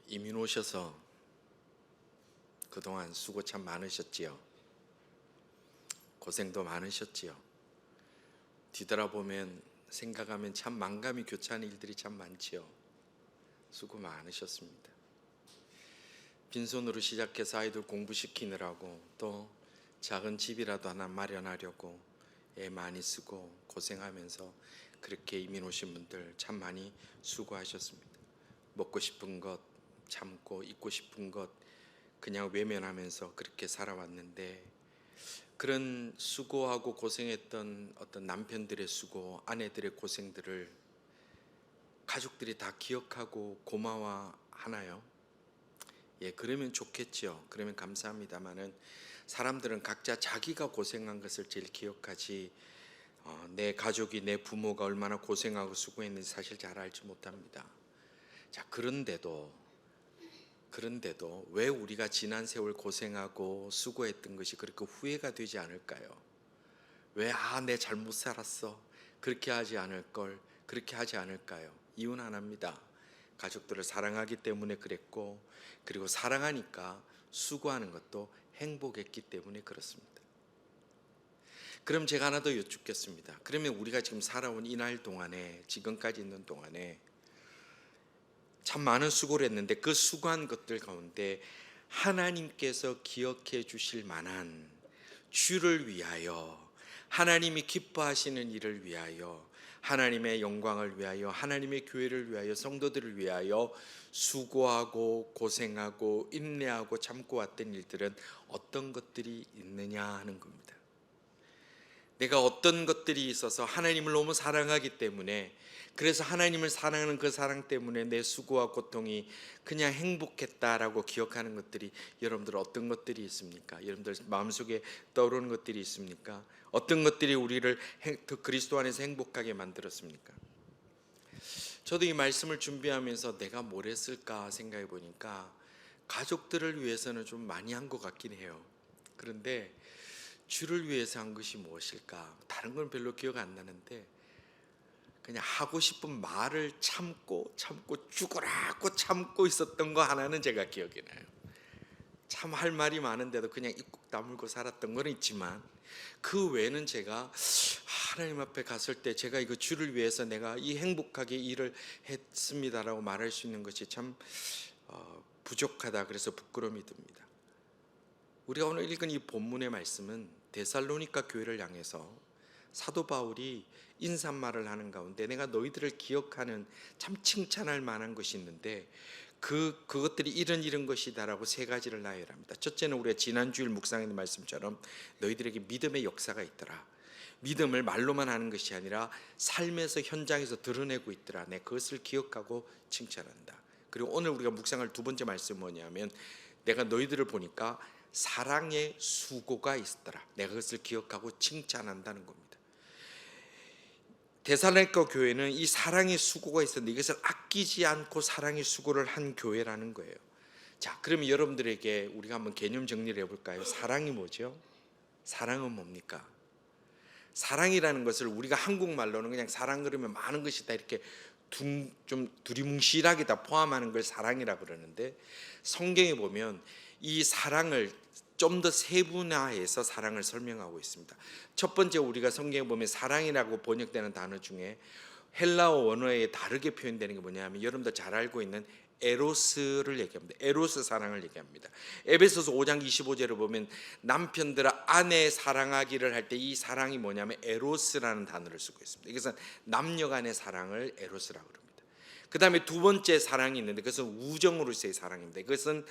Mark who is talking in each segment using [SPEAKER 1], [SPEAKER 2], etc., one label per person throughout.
[SPEAKER 1] 이민 오셔서 그동안 수고 참 많으셨지요. 고생도 많으셨지요. 뒤돌아보면 생각하면 참 만감이 교차하는 일들이 참 많지요. 수고 많으셨습니다. 빈손으로 시작해서 아이들 공부시키느라고 또 작은 집이라도 하나 마련하려고 애 많이 쓰고 고생하면서 그렇게 이민 오신 분들 참 많이 수고하셨습니다. 먹고 싶은 것 참고 입고 싶은 것 그냥 외면하면서 그렇게 살아왔는데, 그런 수고하고 고생했던 어떤 남편들의 수고, 아내들의 고생들을 가족들이 다 기억하고 고마워하나요? 예, 그러면 좋겠죠. 그러면 감사합니다마는 사람들은 각자 자기가 고생한 것을 제일 기억하지 내 가족이, 내 부모가 얼마나 고생하고 수고했는지 사실 잘 알지 못합니다. 자, 그런데도 왜 우리가 지난 세월 고생하고 수고했던 것이 그렇게 후회가 되지 않을까요? 왜 내 잘못 살았어, 그렇게 하지 않을 걸, 그렇게 하지 않을까요? 이유는 하나입니다. 가족들을 사랑하기 때문에 그랬고, 그리고 사랑하니까 수고하는 것도 행복했기 때문에 그렇습니다. 그럼 제가 하나 더 여쭙겠습니다. 그러면 우리가 지금 살아온 이날 동안에, 지금까지 있는 동안에 참 많은 수고를 했는데 그 수고한 것들 가운데 하나님께서 기억해 주실 만한, 주를 위하여, 하나님이 기뻐하시는 일을 위하여, 하나님의 영광을 위하여, 하나님의 교회를 위하여, 성도들을 위하여 수고하고 고생하고 인내하고 참고 왔던 일들은 어떤 것들이 있느냐 하는 겁니다. 내가 어떤 것들이 있어서 하나님을 너무 사랑하기 때문에, 그래서 하나님을 사랑하는 그 사랑 때문에 내 수고와 고통이 그냥 행복했다라고 기억하는 것들이, 여러분들 어떤 것들이 있습니까? 여러분들 마음속에 떠오르는 것들이 있습니까? 어떤 것들이 우리를 더 그리스도 안에서 행복하게 만들었습니까? 저도 이 말씀을 준비하면서 내가 뭘 했을까 생각해 보니까 가족들을 위해서는 좀 많이 한 것 같긴 해요. 그런데 주를 위해서 한 것이 무엇일까? 다른 건 별로 기억 안 나는데 그냥 하고 싶은 말을 참고 죽으라고 참고 있었던 거 하나는 제가 기억이 나요. 참 할 말이 많은데도 그냥 입국 다물고 살았던 건 있지만, 그 외에는 제가 하나님 앞에 갔을 때 제가 이거 주를 위해서 내가 이 행복하게 일을 했습니다라고 말할 수 있는 것이 참 부족하다. 그래서 부끄러움이 듭니다. 우리가 오늘 읽은 이 본문의 말씀은 데살로니가 교회를 향해서 사도 바울이 인사말을 하는 가운데 내가 너희들을 기억하는 참 칭찬할 만한 것이 있는데 그것들이 이런 것이다라고 세 가지를 나열합니다. 첫째는 우리가 지난주일 묵상했는 말씀처럼 너희들에게 믿음의 역사가 있더라. 믿음을 말로만 하는 것이 아니라 삶에서, 현장에서 드러내고 있더라. 내 그것을 기억하고 칭찬한다. 그리고 오늘 우리가 묵상할 두 번째 말씀은 뭐냐면, 내가 너희들을 보니까 사랑의 수고가 있더라. 내가 그것을 기억하고 칭찬한다는 겁니다. 데살로니가 교회는 이 사랑의 수고가 있었는데 이것을 아끼지 않고 사랑의 수고를 한 교회라는 거예요. 자, 그러면 여러분들에게 우리가 한번 개념 정리를 해볼까요? 사랑이 뭐죠? 사랑은 뭡니까? 사랑이라는 것을 우리가 한국말로는 그냥 사랑 그러면 많은 것이 다 이렇게 좀 두리뭉실하게 다 포함하는 걸 사랑이라고 그러는데, 성경에 보면 이 사랑을 좀 더 세분화해서 사랑을 설명하고 있습니다. 첫 번째, 우리가 성경에 보면 사랑이라고 번역되는 단어 중에 헬라어 원어에 다르게 표현되는 게 뭐냐면, 여러분들 잘 알고 있는 에로스를 얘기합니다. 에로스 사랑을 얘기합니다. 에베소서 5장 25절을 보면 남편들아 아내 사랑하기를 할 때 이 사랑이 뭐냐면 에로스라는 단어를 쓰고 있습니다. 이것은 남녀 간의 사랑을 에로스라고 합니다. 그 다음에 두 번째 사랑이 있는데 그것은 우정으로서의 사랑입니다. 그것은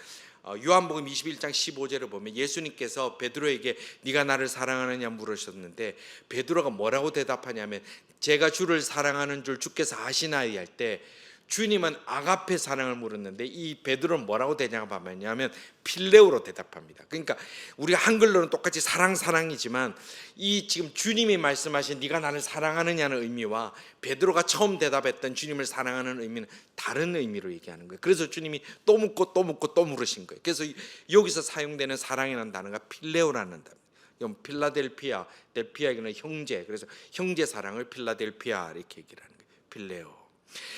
[SPEAKER 1] 요한복음 21장 15절을 보면 예수님께서 베드로에게 네가 나를 사랑하느냐 물으셨는데, 베드로가 뭐라고 대답하냐면 제가 주를 사랑하는 줄 주께서 아시나이 할 때, 주님은 아가페 사랑을 물었는데 이 베드로는 뭐라고 대답하냐면 필레오로 대답합니다. 그러니까 우리가 한글로는 똑같이 사랑이지만 이 지금 주님이 말씀하신 네가 나를 사랑하느냐는 의미와 베드로가 처음 대답했던 주님을 사랑하는 의미는 다른 의미로 얘기하는 거예요. 그래서 주님이 또 묻고 또 물으신 거예요. 그래서 여기서 사용되는 사랑이라는 단어가 필레오라는 단어예요. 필라델피아, 델피아에는 형제, 그래서 형제 사랑을 필라델피아 이렇게 얘기를 하는 거예요. 필레오.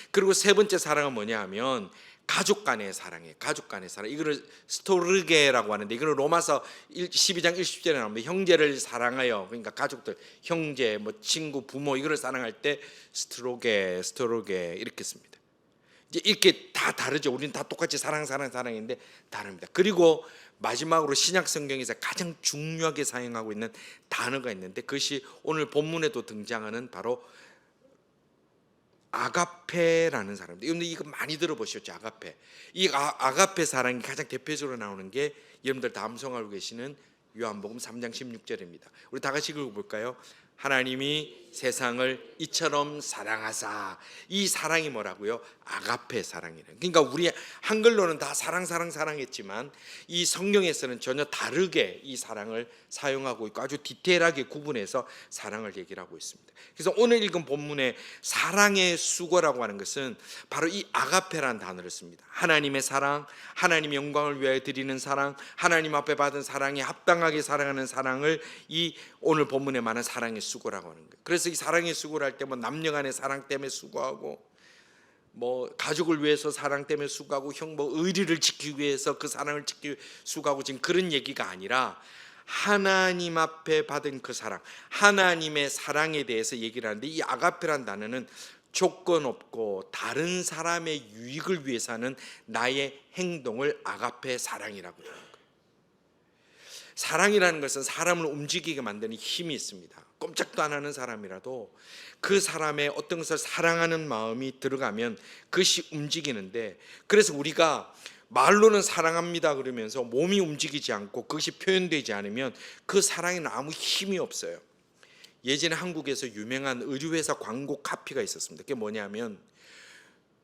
[SPEAKER 1] 그리고 세 번째 사랑은 뭐냐 하면 가족 간의 사랑이에요. 가족 간의 사랑. 이거를 스토르게라고 하는데, 이거는 로마서 12장 1 0절에 나옵니다. 형제를 사랑하여, 그러니까 가족들, 형제, 뭐 친구, 부모, 이거를 사랑할 때 스토르게 이렇게 씁니다. 이제 이렇게 다 다르죠. 우리는 다 똑같이 사랑인데 다릅니다. 그리고 마지막으로 신약 성경에서 가장 중요하게 사용하고 있는 단어가 있는데, 그것이 오늘 본문에도 등장하는 바로 아가페라는 사람입니다. 여러분들 이거 많이 들어보셨죠? 아가페. 이 아가페 사랑이 가장 대표적으로 나오는 게 여러분들 다 암송하고 계시는 요한복음 3장 16절입니다. 우리 다 같이 읽어볼까요? 하나님이 세상을 이처럼 사랑하사. 이 사랑이 뭐라고요? 아가페 사랑이래요. 그러니까 우리 한글로는 다 사랑했지만 이 성경에서는 전혀 다르게 이 사랑을 사용하고 있고 아주 디테일하게 구분해서 사랑을 얘기를 하고 있습니다. 그래서 오늘 읽은 본문의 사랑의 수고라고 하는 것은 바로 이 아가페라는 단어를 씁니다. 하나님의 사랑, 하나님의 영광을 위하여 드리는 사랑, 하나님 앞에 받은 사랑에 합당하게 사랑하는 사랑을 이 오늘 본문에 많은 사랑의 수고라고 하는 거예요. 그래서 이 사랑의 수고를 할 때 뭐 남녀 간의 사랑 때문에 수고하고, 뭐 가족을 위해서 사랑 때문에 수고하고, 뭐 의리를 지키기 위해서 그 사랑을 지키기 위해 수고하고, 지금 그런 얘기가 아니라 하나님 앞에 받은 그 사랑, 하나님의 사랑에 대해서 얘기를 하는데, 이 아가페란 단어는 조건 없고 다른 사람의 유익을 위해서 하는 나의 행동을 아가페 사랑이라고 하는 거예요. 사랑이라는 것은 사람을 움직이게 만드는 힘이 있습니다. 꼼짝도 안 하는 사람이라도 그 사람의 어떤 것을 사랑하는 마음이 들어가면 그것이 움직이는데, 그래서 우리가 말로는 사랑합니다 그러면서 몸이 움직이지 않고 그것이 표현되지 않으면 그 사랑에는 아무 힘이 없어요. 예전에 한국에서 유명한 의류회사 광고 카피가 있었습니다. 그게 뭐냐면,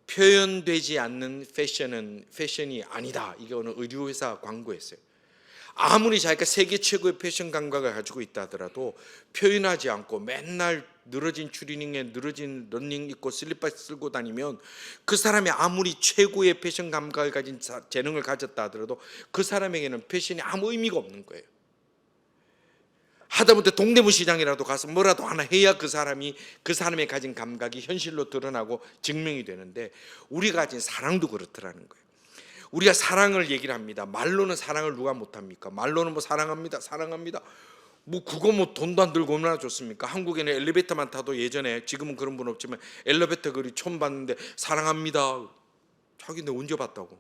[SPEAKER 1] 표현되지 않는 패션은 패션이 아니다. 이게 어느 의류회사 광고였어요. 아무리 자기가 세계 최고의 패션 감각을 가지고 있다 하더라도 표현하지 않고 맨날 늘어진 추리닝에 늘어진 러닝 입고 슬리퍼 쓸고 다니면 그 사람이 아무리 최고의 패션 감각을 가진 재능을 가졌다 하더라도 그 사람에게는 패션이 아무 의미가 없는 거예요. 하다못해 동대문 시장이라도 가서 뭐라도 하나 해야 그 사람의 가진 감각이 현실로 드러나고 증명이 되는데, 우리가 가진 사랑도 그렇더라는 거예요. 우리가 사랑을 얘기를 합니다. 말로는 사랑을 누가 못합니까? 말로는 뭐 사랑합니다 뭐 그거 뭐 돈도 안 들고 얼마나 좋습니까? 한국에는 엘리베이터만 타도, 예전에, 지금은 그런 분 없지만 엘리베이터 거리 처음 봤는데 사랑합니다. 자기 내가 언제 봤다고?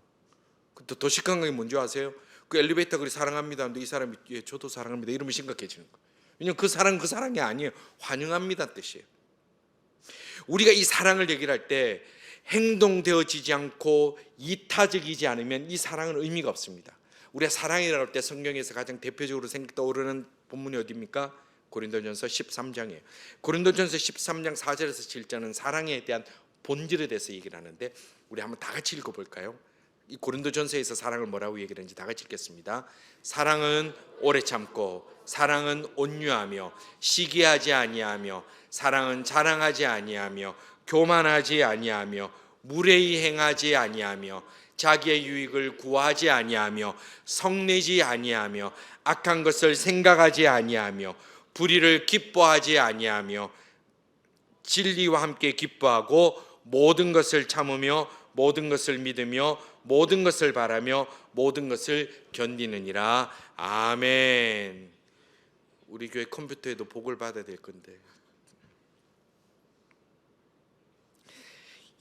[SPEAKER 1] 근데 더 심각한 게 뭔지 아세요? 그 엘리베이터 거리 사랑합니다 근데 이 사람이 예, 저도 사랑합니다 이러면 심각해지는 거예요. 왜냐하면 그 사랑이 아니에요. 환영합니다 뜻이에요. 우리가 이 사랑을 얘기를 할 때 행동되어지지 않고 이타적이지 않으면 이 사랑은 의미가 없습니다. 우리가 사랑이라고 할 때 성경에서 가장 대표적으로 떠오르는 본문이 어디입니까? 고린도전서 13장이에요. 고린도전서 13장 4절에서 7절은 사랑에 대한 본질에 대해서 얘기를 하는데, 우리 한번 다 같이 읽어볼까요? 이 고린도전서에서 사랑을 뭐라고 얘기를 하는지 다 같이 읽겠습니다. 사랑은 오래 참고, 사랑은 온유하며, 시기하지 아니하며, 사랑은 자랑하지 아니하며, 교만하지 아니하며, 무례히 행하지 아니하며, 자기의 유익을 구하지 아니하며, 성내지 아니하며, 악한 것을 생각하지 아니하며, 불의를 기뻐하지 아니하며, 진리와 함께 기뻐하고, 모든 것을 참으며, 모든 것을 믿으며, 모든 것을 바라며, 모든 것을 견디느니라. 아멘. 우리 교회 컴퓨터에도 복을 받아야 될 건데,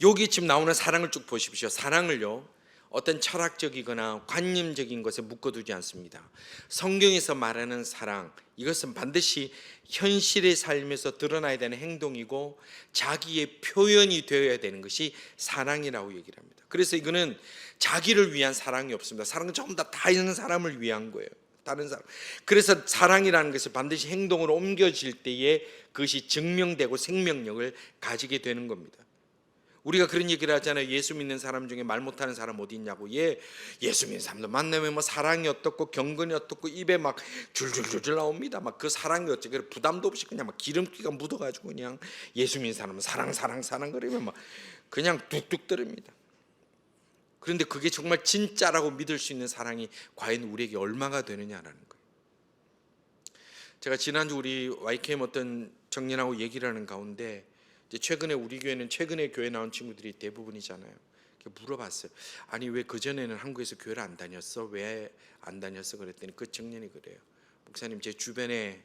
[SPEAKER 1] 여기 지금 나오는 사랑을 쭉 보십시오. 사랑을요, 어떤 철학적이거나 관념적인 것에 묶어두지 않습니다. 성경에서 말하는 사랑, 이것은 반드시 현실의 삶에서 드러나야 되는 행동이고 자기의 표현이 되어야 되는 것이 사랑이라고 얘기를 합니다. 그래서 이거는 자기를 위한 사랑이 없습니다. 사랑은 전부 다 다른 사람을 위한 거예요. 다른 사람. 그래서 사랑이라는 것을 반드시 행동으로 옮겨질 때에 그것이 증명되고 생명력을 가지게 되는 겁니다. 우리가 그런 얘기를 하잖아요. 예수 믿는 사람 중에 말 못하는 사람 어디 있냐고. 예수 믿는 사람들 만나면 뭐 사랑이 어떻고 경건이 어떻고 입에 막 줄줄줄줄 나옵니다. 막 그 사랑이 어떻게 부담도 없이 그냥 막 기름기가 묻어가지고 그냥 예수 믿는 사람은 사랑 그러면 막 그냥 뚝뚝 떨립니다. 그런데 그게 정말 진짜라고 믿을 수 있는 사랑이 과연 우리에게 얼마가 되느냐라는 거예요. 제가 지난주 우리 YKM 어떤 청년하고 얘기를 하는 가운데, 최근에 우리 교회는 최근에 교회 나온 친구들이 대부분이잖아요. 물어봤어요. 아니 왜 그전에는 한국에서 교회를 안 다녔어? 왜 안 다녔어? 그랬더니 그 청년이 그래요. 목사님, 제 주변에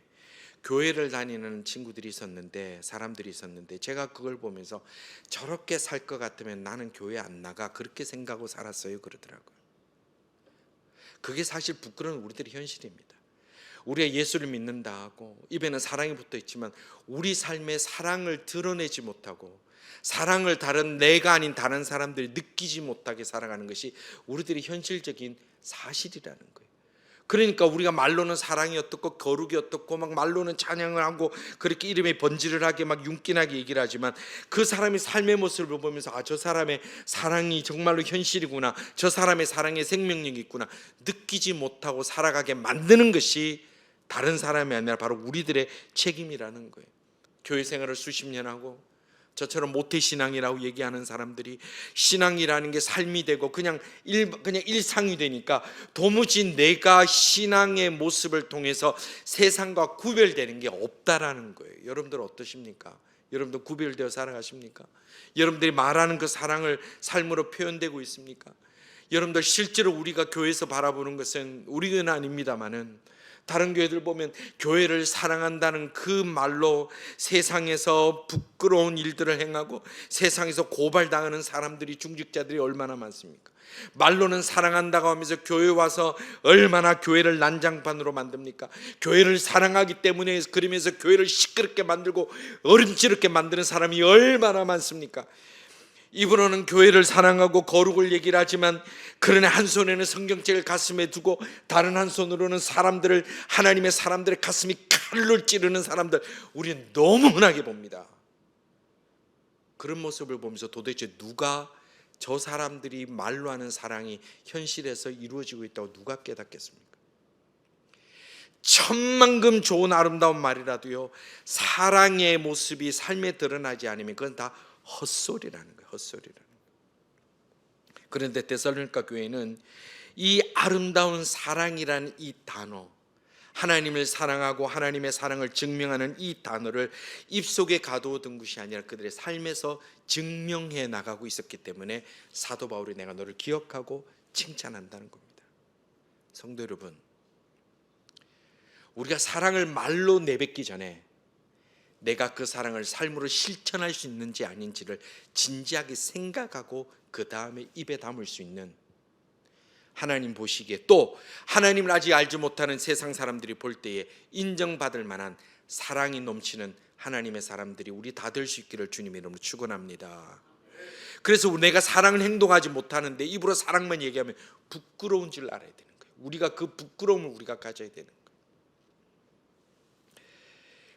[SPEAKER 1] 교회를 다니는 친구들이 있었는데, 사람들이 있었는데, 제가 그걸 보면서 저렇게 살 것 같으면 나는 교회 안 나가, 그렇게 생각하고 살았어요, 그러더라고요. 그게 사실 부끄러운 우리들의 현실입니다. 우리가 예수를 믿는다 하고 입에는 사랑이 붙어 있지만 우리 삶에 사랑을 드러내지 못하고 사랑을 다른 내가 아닌 다른 사람들이 느끼지 못하게 살아가는 것이 우리들의 현실적인 사실이라는 거예요. 그러니까 우리가 말로는 사랑이 어떻고 거룩이 어떻고 막 말로는 찬양을 하고 그렇게 이름에 번지를 하게 막 윤기나게 얘기를 하지만 그 사람의 삶의 모습을 보면서 아, 저 사람의 사랑이 정말로 현실이구나, 저 사람의 사랑에 생명력이 있구나 느끼지 못하고 살아가게 만드는 것이 다른 사람이 아니라 바로 우리들의 책임이라는 거예요. 교회 생활을 수십 년 하고 저처럼 모태신앙이라고 얘기하는 사람들이 신앙이라는 게 삶이 되고 그냥 일상이 되니까 도무지 내가 신앙의 모습을 통해서 세상과 구별되는 게 없다라는 거예요. 여러분들 어떠십니까? 여러분들 구별되어 살아가십니까? 여러분들이 말하는 그 사랑을 삶으로 표현되고 있습니까? 여러분들 실제로 우리가 교회에서 바라보는 것은 우리 교회는 아닙니다만은 다른 교회들 보면 교회를 사랑한다는 그 말로 세상에서 부끄러운 일들을 행하고 세상에서 고발당하는 사람들이, 중직자들이 얼마나 많습니까? 말로는 사랑한다고 하면서 교회 와서 얼마나 교회를 난장판으로 만듭니까? 교회를 사랑하기 때문에 그러면서 교회를 시끄럽게 만들고 어림짐없게 만드는 사람이 얼마나 많습니까? 입으로는 교회를 사랑하고 거룩을 얘기를 하지만 그러나 한 손에는 성경책을 가슴에 두고 다른 한 손으로는 사람들을, 하나님의 사람들의 가슴이 칼로 찌르는 사람들, 우리는 너무 흔하게 봅니다. 그런 모습을 보면서 도대체 누가 저 사람들이 말로 하는 사랑이 현실에서 이루어지고 있다고 누가 깨닫겠습니까? 천만큼 좋은 아름다운 말이라도요, 사랑의 모습이 삶에 드러나지 않으면 그건 다 헛소리라는 거예요. 헛소리라는 거예요. 그런데 데살로니가 교회는 이 아름다운 사랑이라는 이 단어, 하나님을 사랑하고 하나님의 사랑을 증명하는 이 단어를 입속에 가두어둔 것이 아니라 그들의 삶에서 증명해 나가고 있었기 때문에 사도 바울이 내가 너를 기억하고 칭찬한다는 겁니다. 성도 여러분, 우리가 사랑을 말로 내뱉기 전에 내가 그 사랑을 삶으로 실천할 수 있는지 아닌지를 진지하게 생각하고 그 다음에 입에 담을 수 있는, 하나님 보시기에 또 하나님을 아직 알지 못하는 세상 사람들이 볼 때에 인정받을 만한 사랑이 넘치는 하나님의 사람들이 우리 다 될 수 있기를 주님의 이름으로 축원합니다. 그래서 내가 사랑을 행동하지 못하는데 입으로 사랑만 얘기하면 부끄러운 줄 알아야 되는 거예요. 우리가 그 부끄러움을 우리가 가져야 되는 거예요.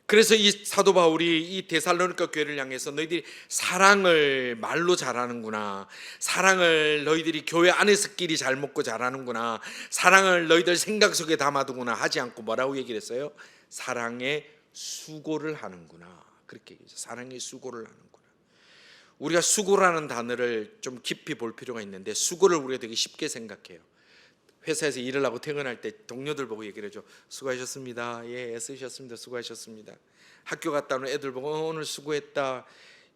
[SPEAKER 1] 그래서 이 사도 바울이 이 데살로니가 교회를 향해서 너희들이 사랑을 말로 잘하는구나, 사랑을 너희들이 교회 안에서끼리 잘 먹고 잘하는구나, 사랑을 너희들 생각 속에 담아두구나 하지 않고 뭐라고 얘기를 했어요? 사랑의 수고를 하는구나, 그렇게 얘기했어요. 사랑의 수고를 하는구나. 우리가 수고라는 단어를 좀 깊이 볼 필요가 있는데, 수고를 우리가 되게 쉽게 생각해요. 회사에서 일을 하고 퇴근할 때 동료들 보고 얘기를 해줘. 수고하셨습니다. 예, 애쓰셨습니다. 수고하셨습니다. 학교 갔다 오는 애들 보고 오늘 수고했다.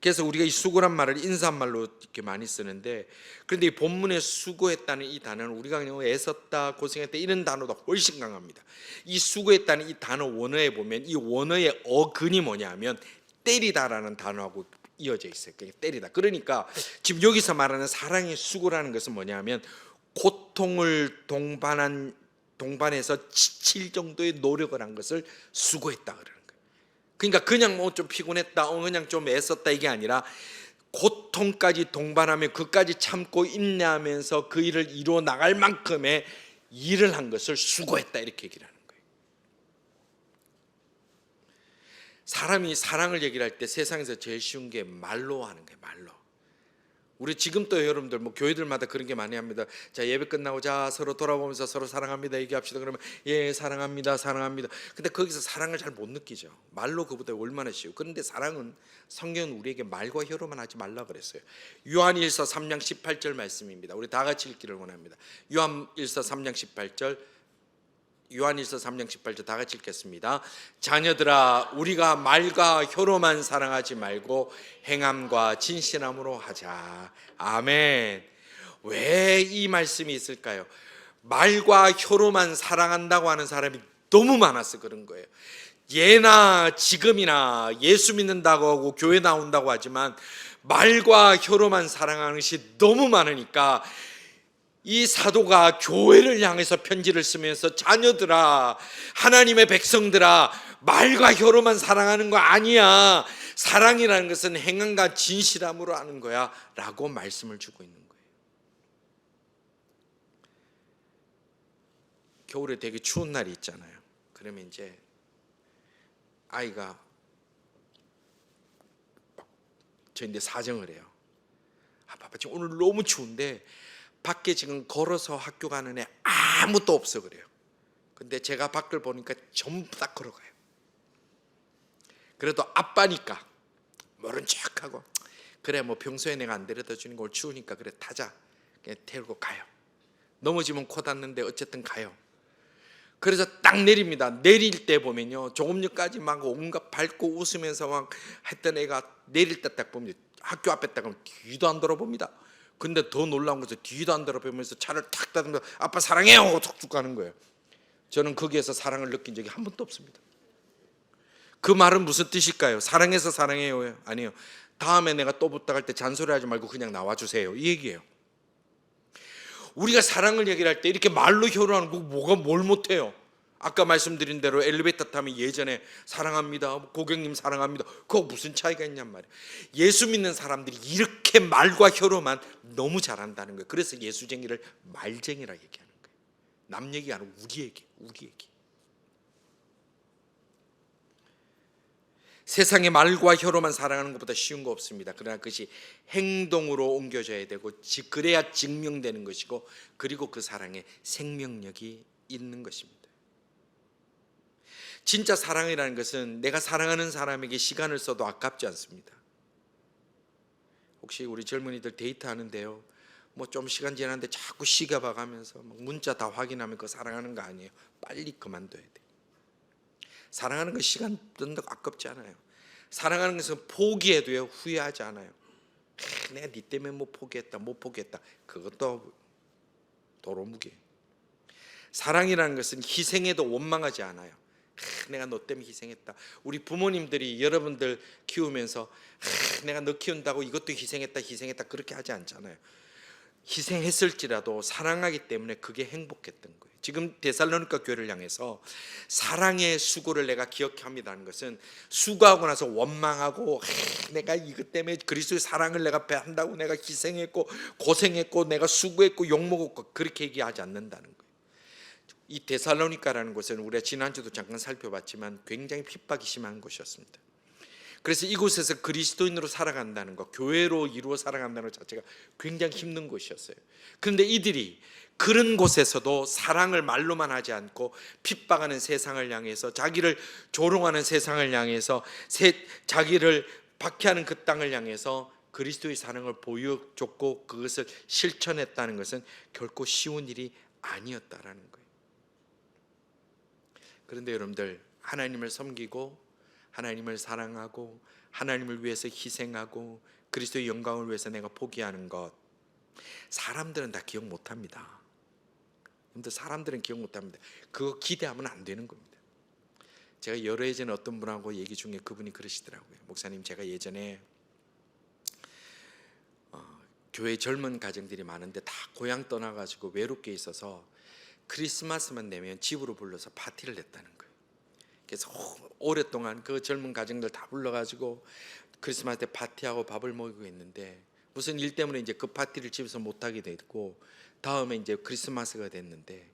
[SPEAKER 1] 그래서 우리가 이 수고란 말을 인사말로 이렇게 많이 쓰는데, 그런데 이 본문에 수고했다는 이 단어는 우리가 그냥 애썼다, 고생했다 이런 단어보다 훨씬 강합니다. 이 수고했다는 이 단어 원어에 보면 이 원어의 어근이 뭐냐면 때리다라는 단어하고 이어져 있어요. 때리다. 그러니까 지금 여기서 말하는 사랑의 수고라는 것은 뭐냐면 고통을 동반해서 지칠 정도의 노력을 한 것을 수고했다 그러는 거예요. 그러니까 그냥 뭐 좀 피곤했다, 그냥 좀 애썼다 이게 아니라 고통까지 동반하며 그까지 참고 인내하면서 그 일을 이루어 나갈 만큼의 일을 한 것을 수고했다 이렇게 얘기를 하는 거예요. 사람이 사랑을 얘기를 할 때 세상에서 제일 쉬운 게 말로 하는 거예요. 말로. 우리 지금 또 여러분들 뭐 교회들마다 그런 게 많이 합니다. 자, 예배 끝나고 자 서로 돌아보면서 서로 사랑합니다 얘기합시다. 그러면 예 사랑합니다 사랑합니다. 근데 거기서 사랑을 잘 못 느끼죠. 말로 그보다 얼마나 쉬워. 그런데 사랑은 성경은 우리에게 말과 혀로만 하지 말라 그랬어요. 요한일서 3장 18절 말씀입니다. 우리 다 같이 읽기를 원합니다. 요한일서 3장 18절, 요한일서 3장 18절 다 같이 읽겠습니다. 자녀들아, 우리가 말과 혀로만 사랑하지 말고 행함과 진실함으로 하자. 아멘. 왜 이 말씀이 있을까요? 말과 혀로만 사랑한다고 하는 사람이 너무 많아서 그런 거예요. 예나 지금이나 예수 믿는다고 하고 교회 나온다고 하지만 말과 혀로만 사랑하는 것이 너무 많으니까 이 사도가 교회를 향해서 편지를 쓰면서 자녀들아, 하나님의 백성들아, 말과 혀로만 사랑하는 거 아니야. 사랑이라는 것은 행함과 진실함으로 하는 거야 라고 말씀을 주고 있는 거예요. 겨울에 되게 추운 날이 있잖아요. 그러면 이제 아이가 저한테 사정을 해요. 아빠 지금 오늘 너무 추운데 밖에 지금 걸어서 학교 가는 애 아무도 없어 그래요. 근데 제가 밖을 보니까 전부 다 걸어가요. 그래도 아빠니까 모른 척하고 그래 뭐 평소에 내가 안 데려다 주는 걸 추우니까 그래 타자. 그냥 태우고 가요. 넘어지면 코 닿는데 어쨌든 가요. 그래서 딱 내립니다. 내릴 때 보면요, 조금 전까지 막 온갖 밟고 웃으면서 막 했던 애가 내릴 때 딱 보면 학교 앞에 딱 가면 뒤도 안 돌아봅니다. 근데 더 놀라운 것은 뒤도 안 돌아보면서 차를 탁 닫으면서 아빠 사랑해요 하고 툭툭 가는 거예요. 저는 거기에서 사랑을 느낀 적이 한 번도 없습니다. 그 말은 무슨 뜻일까요? 사랑해서 사랑해요? 아니에요. 다음에 내가 또 부탁할 때 잔소리하지 말고 그냥 나와주세요, 이 얘기예요. 우리가 사랑을 얘기할 때 이렇게 말로 혀로하는 거 뭐가 뭘 못해요. 아까 말씀드린 대로 엘리베이터 타면 예전에 사랑합니다, 고객님 사랑합니다, 그거 무슨 차이가 있냔 말이에요. 예수 믿는 사람들이 이렇게 말과 혀로만 너무 잘한다는 거예요. 그래서 예수쟁이를 말쟁이라 얘기하는 거예요. 남 얘기 아니고 우리 얘기, 우리 얘기. 세상의 말과 혀로만 사랑하는 것보다 쉬운 거 없습니다. 그러나 그것이 행동으로 옮겨져야 되고 그래야 증명되는 것이고, 그리고 그 사랑에 생명력이 있는 것입니다. 진짜 사랑이라는 것은 내가 사랑하는 사람에게 시간을 써도 아깝지 않습니다. 혹시 우리 젊은이들 데이트하는데요, 뭐 좀 시간 지났는데 자꾸 시계 봐가면서 문자 다 확인하면 그거 사랑하는 거 아니에요. 빨리 그만둬야 돼. 사랑하는 건 시간 뜬다 아깝지 않아요. 사랑하는 것은 포기해도요 후회하지 않아요. 내가 네 때문에 못 포기했다, 못 포기했다, 그것도 도로무게. 사랑이라는 것은 희생해도 원망하지 않아요. 내가 너 때문에 희생했다. 우리 부모님들이 여러분들 키우면서 내가 너 키운다고 이것도 희생했다 그렇게 하지 않잖아요. 희생했을지라도 사랑하기 때문에 그게 행복했던 거예요. 지금 데살로니가 교회를 향해서 사랑의 수고를 내가 기억합니다는 것은 수고하고 나서 원망하고 내가 이것 때문에 그리스도의 사랑을 내가 배한다고 내가 희생했고 고생했고 내가 수고했고 욕먹었고 그렇게 얘기하지 않는다는 거예요. 이 데살로니가라는 곳은 우리가 지난주도 잠깐 살펴봤지만 굉장히 핍박이 심한 곳이었습니다. 그래서 이곳에서 그리스도인으로 살아간다는 것, 교회로 이루어 살아간다는 것 자체가 굉장히 힘든 곳이었어요. 그런데 이들이 그런 곳에서도 사랑을 말로만 하지 않고 핍박하는 세상을 향해서, 자기를 조롱하는 세상을 향해서, 자기를 박해하는 그 땅을 향해서 그리스도의 사랑을 보여줬고 그것을 실천했다는 것은 결코 쉬운 일이 아니었다라는 거예요. 그런데 여러분들, 하나님을 섬기고 하나님을 사랑하고 하나님을 위해서 희생하고 그리스도의 영광을 위해서 내가 포기하는 것, 사람들은 다 기억 못합니다. 근데 사람들은 기억 못합니다. 그거 기대하면 안 되는 겁니다. 제가 여러 예전에 어떤 분하고 얘기 중에 그분이 그러시더라고요. 목사님, 제가 예전에 교회 젊은 가정들이 많은데 다 고향 떠나가지고 외롭게 있어서 크리스마스만 되면 집으로 불러서 파티를 냈다는 거예요. 그래서 오랫동안 그 젊은 가정들 다 불러가지고 크리스마스 때 파티하고 밥을 먹이고 있는데 무슨 일 때문에 이제 그 파티를 집에서 못하게 됐고, 다음에 이제 크리스마스가 됐는데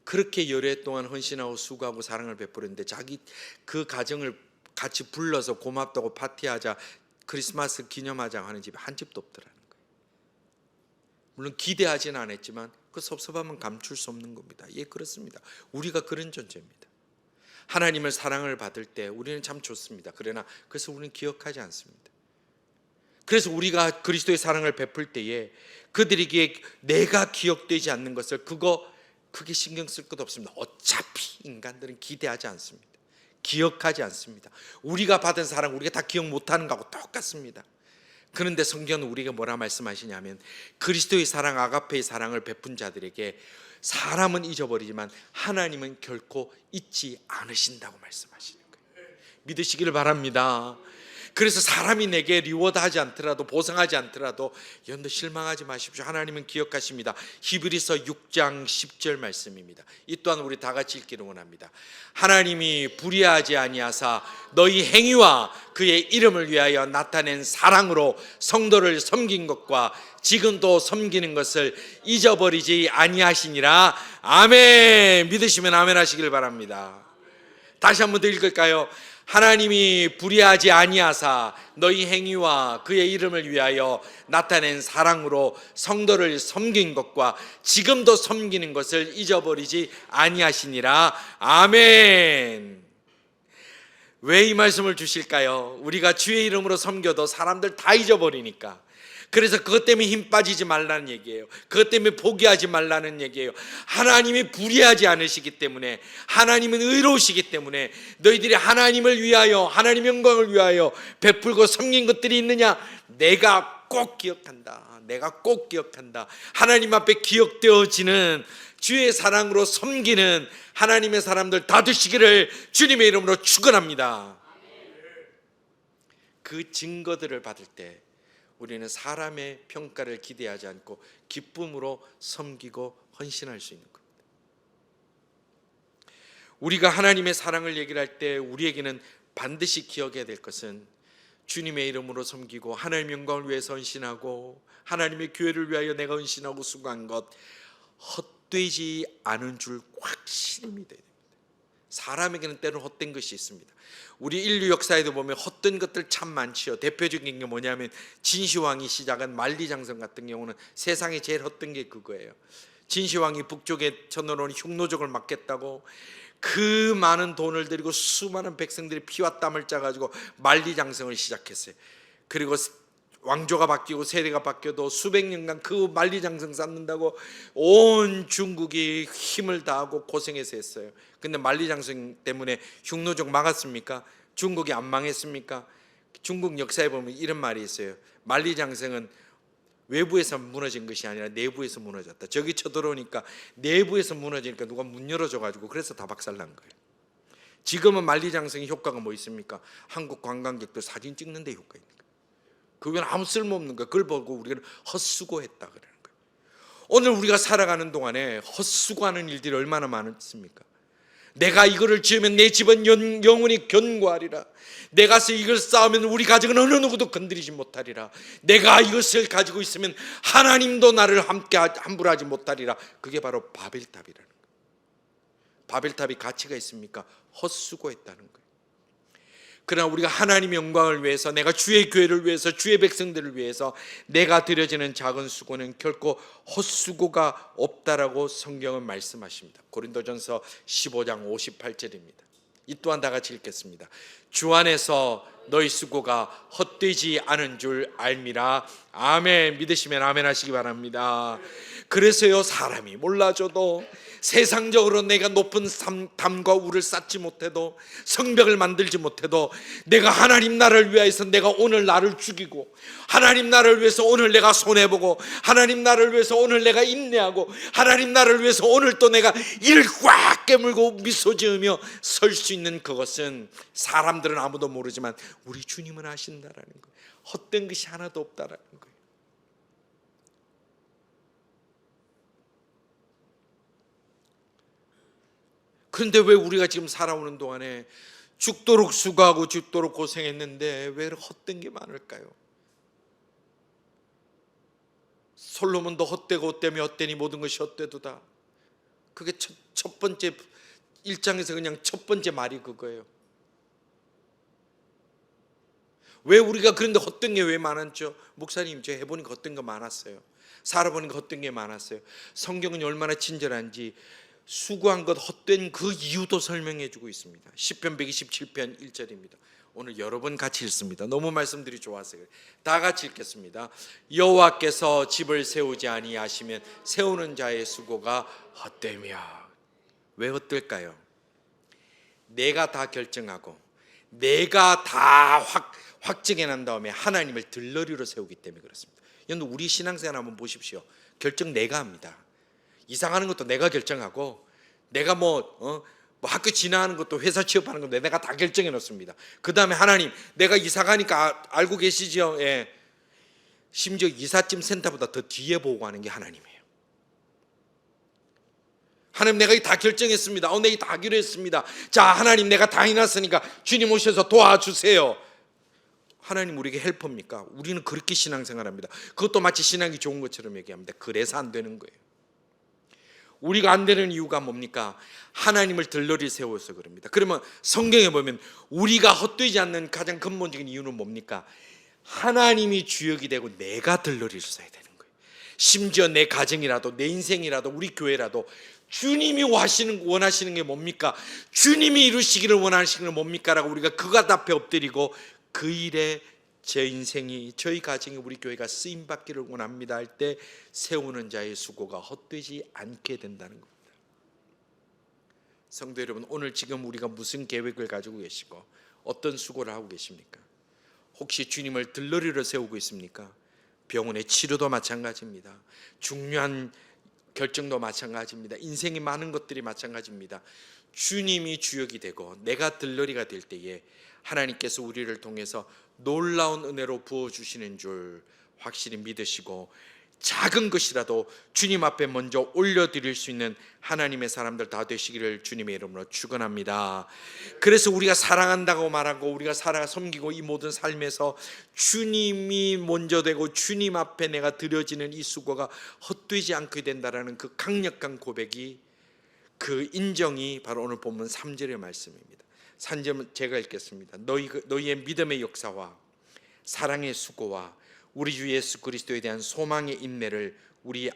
[SPEAKER 1] 그렇게 여러 해 동안 헌신하고 수고하고 사랑을 베풀었는데 자기 그 가정을 같이 불러서 고맙다고 파티하자, 크리스마스 기념하자 하는 집이 한 집도 없더라는 거예요. 물론 기대하지는 않았지만 그 섭섭함은 감출 수 없는 겁니다. 예, 그렇습니다. 우리가 그런 존재입니다. 하나님을 사랑을 받을 때 우리는 참 좋습니다. 그러나 그래서 우리는 기억하지 않습니다. 그래서 우리가 그리스도의 사랑을 베풀 때에 그들에게 내가 기억되지 않는 것을 그게 신경 쓸 것도 없습니다. 어차피 인간들은 기대하지 않습니다. 기억하지 않습니다. 우리가 받은 사랑 우리가 다 기억 못하는 거하고 똑같습니다. 그런데 성경은 우리에게 뭐라 말씀하시냐면 그리스도의 사랑, 아가페의 사랑을 베푼 자들에게 사람은 잊어버리지만 하나님은 결코 잊지 않으신다고 말씀하시는 거예요. 믿으시기를 바랍니다. 그래서 사람이 내게 리워드하지 않더라도, 보상하지 않더라도 연도 실망하지 마십시오. 하나님은 기억하십니다. 히브리서 6장 10절 말씀입니다. 이 또한 우리 다 같이 읽기를 원합니다. 하나님이 불의하지 아니하사 너희 행위와 그의 이름을 위하여 나타낸 사랑으로 성도를 섬긴 것과 지금도 섬기는 것을 잊어버리지 아니하시니라. 아멘. 믿으시면 아멘 하시길 바랍니다. 다시 한번 더 읽을까요? 하나님이 불의하지 아니하사 너희 행위와 그의 이름을 위하여 나타낸 사랑으로 성도를 섬긴 것과 지금도 섬기는 것을 잊어버리지 아니하시니라. 아멘. 왜 이 말씀을 주실까요? 우리가 주의 이름으로 섬겨도 사람들 다 잊어버리니까. 그래서 그것 때문에 힘 빠지지 말라는 얘기예요. 그것 때문에 포기하지 말라는 얘기예요. 하나님이 불의하지 않으시기 때문에, 하나님은 의로우시기 때문에 너희들이 하나님을 위하여, 하나님의 영광을 위하여 베풀고 섬긴 것들이 있느냐? 내가 꼭 기억한다. 내가 꼭 기억한다. 하나님 앞에 기억되어지는 주의 사랑으로 섬기는 하나님의 사람들 다 되시기를 주님의 이름으로 축원합니다. 그 증거들을 받을 때 우리는 사람의 평가를 기대하지 않고 기쁨으로 섬기고 헌신할 수 있는 겁니다. 우리가 하나님의 사랑을 얘기를 할 때 우리에게는 반드시 기억해야 될 것은 주님의 이름으로 섬기고 하나님의 영광을 위해서 헌신하고 하나님의 교회를 위하여 내가 헌신하고 수고한 것 헛되지 않은 줄 확신이 돼야 됩니다. 사람에게는 때로는 헛된 것이 있습니다. 우리 인류 역사에도 보면 헛된 것들 참 많지요. 대표적인 게 뭐냐면 진시황이 시작한 만리장성 같은 경우는 세상에 제일 헛된 게 그거예요. 진시황이 북쪽에 쳐놓은 흉노족을 막겠다고 그 많은 돈을 들이고 수많은 백성들이 피와 땀을 짜가지고 만리장성을 시작했어요. 그리고 왕조가 바뀌고 세대가 바뀌어도 수백 년간 그 만리장성 쌓는다고 온 중국이 힘을 다하고 고생해서 했어요. 근데 만리장성 때문에 흉노족 막았습니까? 중국이 안 망했습니까? 중국 역사에 보면 이런 말이 있어요. 만리장성은 외부에서 무너진 것이 아니라 내부에서 무너졌다. 저기 쳐들어오니까 내부에서 무너지니까 누가 문 열어줘가지고 그래서 다 박살난 거예요. 지금은 만리장성의 효과가 뭐 있습니까? 한국 관광객들 사진 찍는 데 효과 있는 거예요. 그건 아무 쓸모없는 거예요. 그걸 보고 우리가 헛수고했다 그러는 거예요. 오늘 우리가 살아가는 동안에 헛수고하는 일들이 얼마나 많습니까? 내가 이거를 지으면 내 집은 영원히 견고하리라. 내가 이걸 쌓으면 우리 가족은 어느 누구도 건드리지 못하리라. 내가 이것을 가지고 있으면 하나님도 나를 함부로 하지 못하리라. 그게 바로 바벨탑이라는 거예요. 바벨탑이 가치가 있습니까? 헛수고했다는 거예요. 그러나 우리가 하나님의 영광을 위해서, 내가 주의 교회를 위해서, 주의 백성들을 위해서 내가 드려지는 작은 수고는 결코 헛수고가 없다라고 성경은 말씀하십니다. 고린도전서 15장 58절입니다. 이 또한 다 같이 읽겠습니다. 주 안에서 너희 수고가 헛되지 않은 줄 알미라. 아멘. 믿으시면 아멘 하시기 바랍니다. 그래서요, 사람이 몰라줘도, 세상적으로 내가 높은 담과 우를 쌓지 못해도, 성벽을 만들지 못해도, 내가 하나님 나라를 위해서 내가 오늘 나를 죽이고, 하나님 나라를 위해서 오늘 내가 손해보고, 하나님 나라를 위해서 오늘 내가 인내하고, 하나님 나라를 위해서 오늘 또 내가 이를 꽉 깨물고 미소 지으며 설 수 있는 그것은 사람들은 아무도 모르지만 우리 주님은 아신다라는 거예요. 헛된 것이 하나도 없다라는 거예요. 그런데 왜 우리가 지금 살아오는 동안에 죽도록 수고하고 죽도록 고생했는데 왜 헛된 게 많을까요? 솔로몬도 헛되고 헛되며 헛되니 모든 것이 헛되도다. 그게 첫 번째 1장에서 그냥 첫 번째 말이 그거예요. 왜 우리가 그런데 헛된 게 왜 많았죠? 목사님, 저 해보니까 헛된 거 많았어요. 살아보니까 헛된 게 많았어요. 성경은 얼마나 친절한지 수고한 것 헛된 그 이유도 설명해 주고 있습니다. 시편 127편 1절입니다. 오늘 여러 번 같이 읽습니다. 너무 말씀들이 좋아서 다 같이 읽겠습니다. 여호와께서 집을 세우지 아니하시면 세우는 자의 수고가 헛되며. 왜 헛될까요? 내가 다 결정하고 내가 다 확증해 난 다음에 하나님을 들러리로 세우기 때문에 그렇습니다. 여러분, 우리 신앙생활 한번 보십시오. 결정 내가 합니다. 이사 가는 것도 내가 결정하고, 내가 뭐 학교 진학하는 것도, 회사 취업하는 것도 내가 다 결정해 놓습니다. 그 다음에 하나님, 내가 이사 가니까 알고 계시죠? 예. 심지어 이삿짐 센터보다 더 뒤에 보고 하는 게 하나님이에요. 하나님, 내가 다 결정했습니다. 내가 다 하기로 했습니다. 자, 하나님, 내가 다 해놨으니까 주님 오셔서 도와주세요. 하나님 우리에게 헬퍼입니까? 우리는 그렇게 신앙생활합니다. 그것도 마치 신앙이 좋은 것처럼 얘기합니다. 그래서 안 되는 거예요. 우리가 안 되는 이유가 뭡니까? 하나님을 들러리 세워서 그럽니다. 그러면 성경에 보면 우리가 헛되지 않는 가장 근본적인 이유는 뭡니까? 하나님이 주역이 되고 내가 들러리를 써야 되는 거예요. 심지어 내 가정이라도, 내 인생이라도, 우리 교회라도 주님이 원하시는 게 뭡니까? 주님이 이루시기를 원하시는 게 뭡니까? 라고 우리가 그가 앞에 엎드리고 그 일에 제 인생이, 저희 가정이, 우리 교회가 쓰임받기를 원합니다 할 때 세우는 자의 수고가 헛되지 않게 된다는 겁니다. 성도 여러분, 오늘 지금 우리가 무슨 계획을 가지고 계시고 어떤 수고를 하고 계십니까? 혹시 주님을 들러리로 세우고 있습니까? 병원의 치료도 마찬가지입니다. 중요한 결정도 마찬가지입니다. 인생이 많은 것들이 마찬가지입니다. 주님이 주역이 되고 내가 들러리가 될 때에 하나님께서 우리를 통해서 놀라운 은혜로 부어주시는 줄 확실히 믿으시고, 작은 것이라도 주님 앞에 먼저 올려드릴 수 있는 하나님의 사람들 다 되시기를 주님의 이름으로 축원합니다. 그래서 우리가 사랑한다고 말하고 우리가 섬기고 이 모든 삶에서 주님이 먼저 되고 주님 앞에 내가 드려지는 이 수고가 헛되지 않게 된다라는 그 강력한 고백이, 그 인정이 바로 오늘 본문 3절의 말씀입니다. 3절 제가 읽겠습니다. 너희의 믿음의 역사와 사랑의 수고와 우리 주 예수 그리스도에 대한 소망의 인내를 우리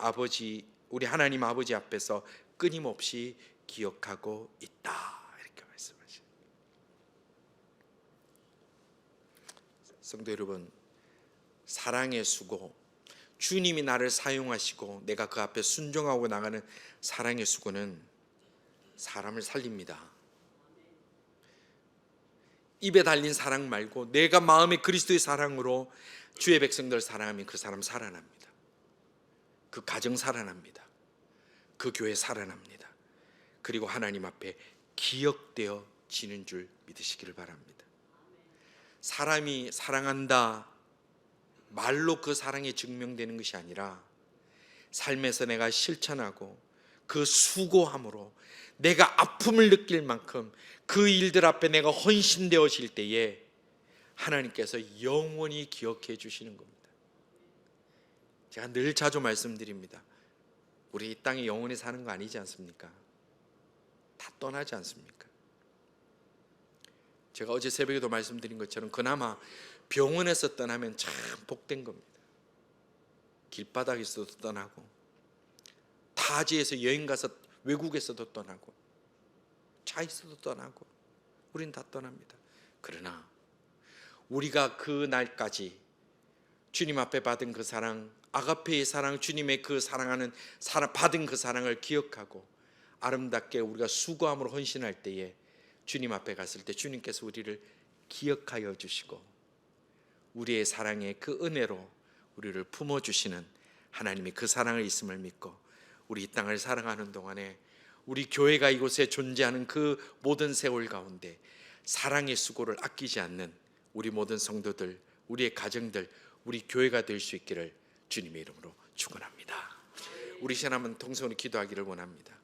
[SPEAKER 1] 하나님 아버지 앞에서 끊임없이 기억하고 있다, 이렇게 말씀하십니다. 성도 여러분, 사랑의 수고, 주님이 나를 사용하시고 내가 그 앞에 순종하고 나가는 사랑의 수고는 사람을 살립니다. 입에 달린 사랑 말고 내가 마음에 그리스도의 사랑으로 주의 백성들 사랑하면 그 사람 살아납니다. 그 가정 살아납니다. 그 교회 살아납니다. 그리고 하나님 앞에 기억되어지는 줄 믿으시기를 바랍니다. 사람이 사랑한다 말로 그 사랑이 증명되는 것이 아니라 삶에서 내가 실천하고 그 수고함으로 내가 아픔을 느낄 만큼 그 일들 앞에 내가 헌신되어질 때에 하나님께서 영원히 기억해 주시는 겁니다. 제가 늘 자주 말씀드립니다. 우리 이 땅에 영원히 사는 거 아니지 않습니까? 다 떠나지 않습니까? 제가 어제 새벽에도 말씀드린 것처럼 그나마 병원에서 떠나면 참 복된 겁니다. 길바닥에서도 떠나고, 타지에서 여행 가서 외국에서도 떠나고, 차에서도 떠나고, 우린 다 떠납니다. 그러나 우리가 그 날까지 주님 앞에 받은 그 사랑, 아가페의 사랑, 주님의 그 사랑하는 받은 그 사랑을 기억하고 아름답게 우리가 수고함으로 헌신할 때에 주님 앞에 갔을 때 주님께서 우리를 기억하여 주시고 우리의 사랑의 그 은혜로 우리를 품어주시는 하나님의 그 사랑을 있음을 믿고, 우리 이 땅을 사랑하는 동안에 우리 교회가 이곳에 존재하는 그 모든 세월 가운데 사랑의 수고를 아끼지 않는 우리 모든 성도들, 우리의 가정들, 우리 교회가 될 수 있기를 주님의 이름으로 축원합니다. 우리 시간 한번 통성으로 기도하기를 원합니다.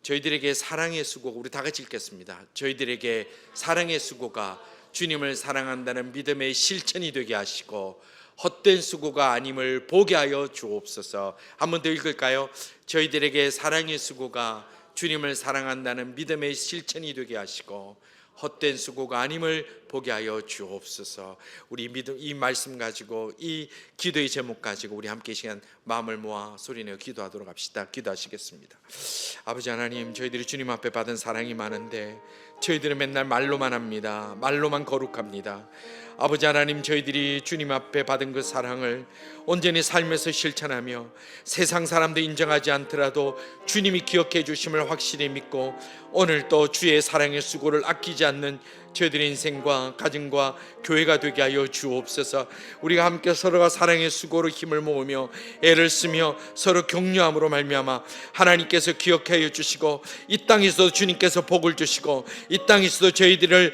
[SPEAKER 1] 저희들에게 사랑의 수고, 우리 다 같이 읽겠습니다. 저희들에게 사랑의 수고가 주님을 사랑한다는 믿음의 실천이 되게 하시고 헛된 수고가 아님을 보게 하여 주옵소서. 한 번 더 읽을까요? 저희들에게 사랑의 수고가 주님을 사랑한다는 믿음의 실천이 되게 하시고 헛된 수고가 아님을 보게 하여 주옵소서. 우리 믿음, 이 말씀 가지고, 이 기도의 제목 가지고 우리 함께 이 시간 마음을 모아 소리내어 기도하도록 합시다. 기도하시겠습니다. 아버지 하나님, 저희들이 주님 앞에 받은 사랑이 많은데 저희들은 맨날 말로만 합니다. 말로만 거룩합니다. 아버지 하나님, 저희들이 주님 앞에 받은 그 사랑을 온전히 삶에서 실천하며 세상 사람도 인정하지 않더라도 주님이 기억해 주심을 확실히 믿고 오늘 또 주의 사랑의 수고를 아끼지 않는 저희들의 인생과 가정과 교회가 되게 하여 주옵소서. 우리가 함께 서로가 사랑의 수고로 힘을 모으며 애를 쓰며 서로 격려함으로 말미암아 하나님께서 기억하여 주시고, 이 땅에서도 주님께서 복을 주시고, 이 땅에서도 저희들을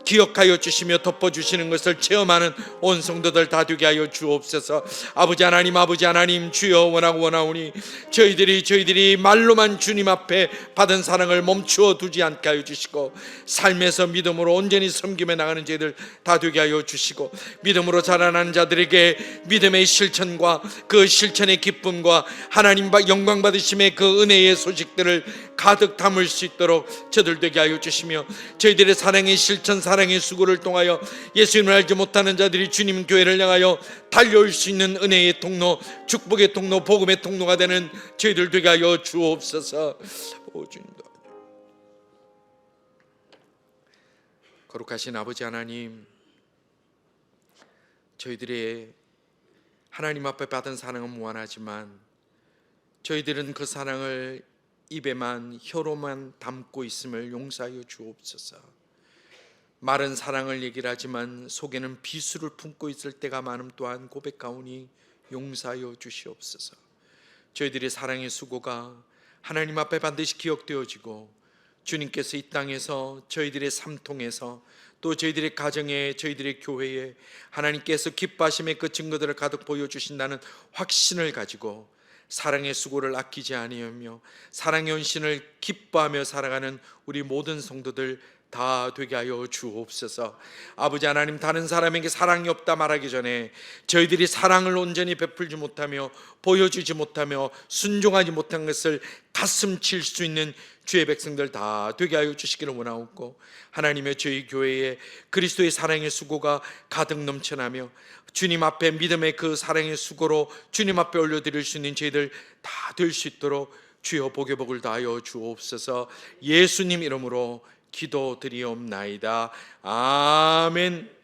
[SPEAKER 1] 기억하여 주시며 덮어주시는 것을 체험하는 온 성도들 다 되게 하여 주옵소서. 아버지 하나님 주여 원하오니 저희들이 말로만 주님 앞에 받은 사랑을 멈추어 두지 않게 하여 주시고, 삶에서 믿음으로 온전히 섬김해 나가는 저희들 다 되게 하여 주시고, 믿음으로 자라나는 자들에게 믿음의 실천과 그 실천의 기쁨과 하나님 영광 받으심의 그 은혜의 소식들을 가득 담을 수 있도록 저들 되게 하여 주시며, 저희들의 사랑의 실천, 사랑의 수고를 통하여 예수님을 알지 못하는 자들이 주님 교회를 향하여 달려올 수 있는 은혜의 통로, 축복의 통로, 복음의 통로가 되는 저희들 되게 하여 주옵소서. 오 주님도 거룩하신 아버지 하나님, 저희들의 하나님 앞에 받은 사랑은 무한하지만 저희들은 그 사랑을 입에만, 혀로만 담고 있음을 용서하여 주옵소서. 말은 사랑을 얘기를 하지만 속에는 비수를 품고 있을 때가 많음 또한 고백하오니 용서하여 주시옵소서. 저희들의 사랑의 수고가 하나님 앞에 반드시 기억되어지고, 주님께서 이 땅에서 저희들의 삶 통해서 또 저희들의 가정에, 저희들의 교회에 하나님께서 기뻐하심의 그 증거들을 가득 보여주신다는 확신을 가지고 사랑의 수고를 아끼지 아니하며 사랑의 헌신을 기뻐하며 살아가는 우리 모든 성도들 다 되게 하여 주옵소서. 아버지 하나님, 다른 사람에게 사랑이 없다 말하기 전에 저희들이 사랑을 온전히 베풀지 못하며 보여주지 못하며 순종하지 못한 것을 가슴 칠 수 있는 주의 백성들 다 되게 하여 주시기를 원하옵고, 하나님의 저희 교회에 그리스도의 사랑의 수고가 가득 넘쳐나며 주님 앞에 믿음의 그 사랑의 수고로 주님 앞에 올려드릴 수 있는 저희들 다 될 수 있도록 주여 복의 복을 다하여 주옵소서. 예수님 이름으로 기도드리옵나이다. 아멘.